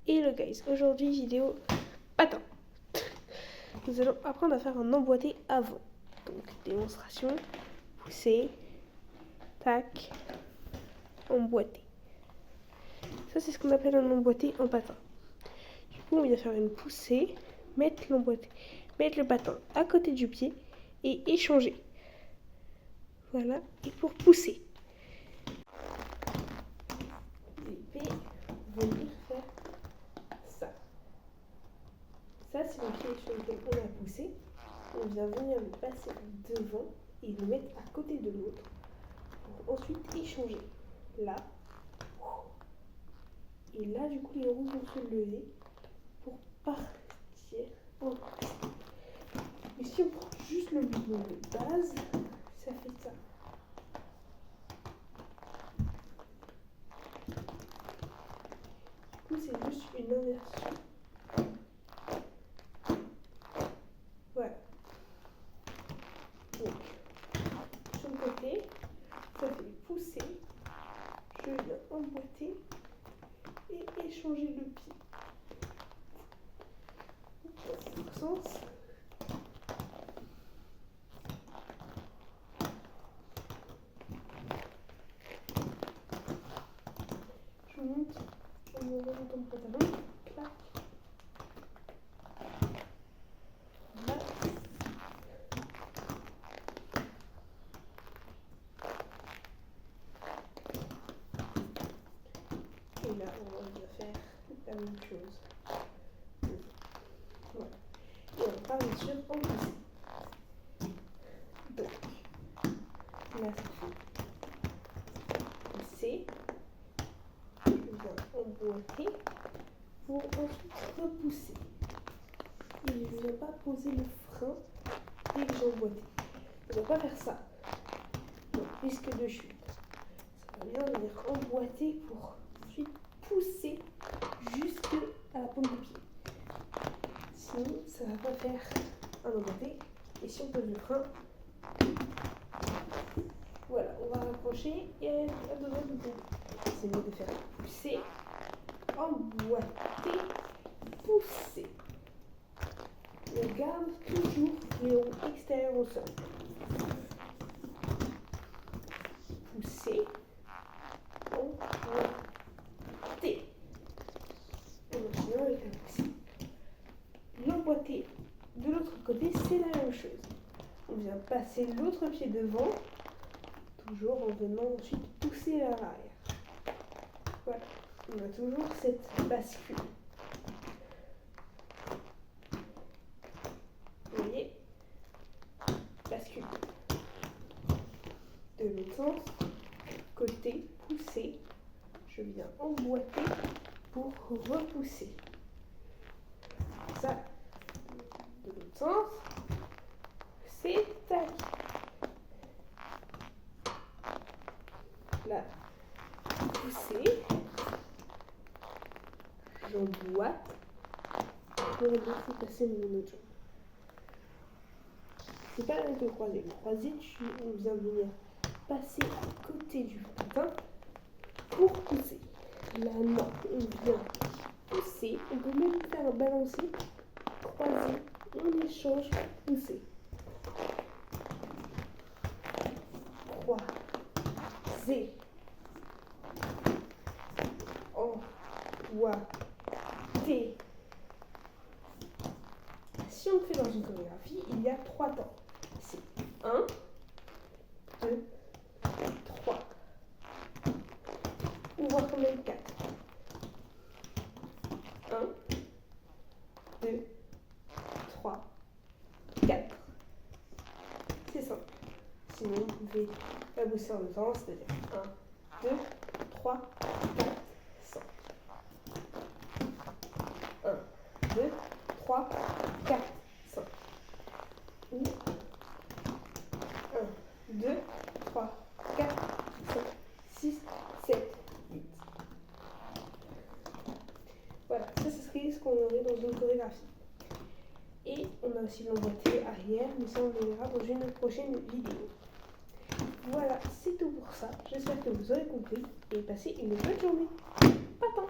Hello guys, aujourd'hui vidéo patin. Nous allons apprendre à faire un emboîté avant. Donc démonstration, pousser, tac, emboîter. Ça c'est ce qu'on appelle un emboîté en patin. Du coup on vient faire une poussée, mettre le patin à côté du pied et échanger. Voilà, et pour pousser. L'épée, venir faire ça. Ça, c'est le pied sur lequel on a poussé. On vient venir le passer devant et le mettre à côté de l'autre pour ensuite échanger. Là. Et là, du coup, les roues vont se lever pour partir en poussée. Et si on prend juste le mouvement de base, ça fait ça. Du coup, c'est juste une inversion. Voilà. Donc, sur le côté, ça fait pousser. Je viens emboîter et échanger le pied. Dans l'autre sens. Je monte en me remontant le pantalon. Clac. Là. Et là, on va faire la même chose. Voilà. Et on part bien sûr en poussée. Donc, là, ça fait pousser. Je viens emboîter pour ensuite repousser. Et je ne viens pas poser le frein dès que j'ai emboîté. Je ne dois pas faire ça. Donc, risque de chute. Ça va bien venir emboîter pour ensuite pousser jusqu'à la paume du pied. Sinon, ça ne va pas faire un emboîté. Et si on pose le frein, voilà, on va rapprocher et elle a besoin de bouger. C'est mieux de faire pousser, emboîter, pousser. On garde toujours les roues extérieures au sol. Pousser, emboîter. On continue avec la poussée. L'emboîter de l'autre côté, c'est la même chose. On vient passer l'autre pied devant, toujours en venant ensuite pousser vers l'arrière. Voilà, on a toujours cette bascule. Vous voyez, bascule. De l'autre sens, côté, pousser. Je viens emboîter pour repousser. Ça, de l'autre sens, c'est tac. Là, pousser. J'emboîte pour laisser passer mon autre jambe. C'est pas la même que le croisé. Le croisé, on vient venir passer à côté du patin pour pousser. Là, non, on vient pousser. On peut même faire un balancier, croisé, on échange, pousser. Croisé. Emboîté. Si on le fait dans une chorégraphie, il y a 3 temps. C'est 1, 2, 3. Ou voire quand même 4. 1, 2, 3, 4. C'est simple. Sinon, vous pouvez la bosser en deux temps, c'est-à-dire 1, 2, 3, 4, 5. 1, 2, 3, 4, 5. Ou 1, 2, 3, 4, 5, 6, 7, 8. Voilà, ça serait ce qu'on aurait dans une chorégraphie. Et on a aussi l'emboîté arrière, mais ça on le verra dans une prochaine vidéo. Voilà, c'est tout pour ça. J'espère que vous aurez compris et passez une bonne journée. Pas tant.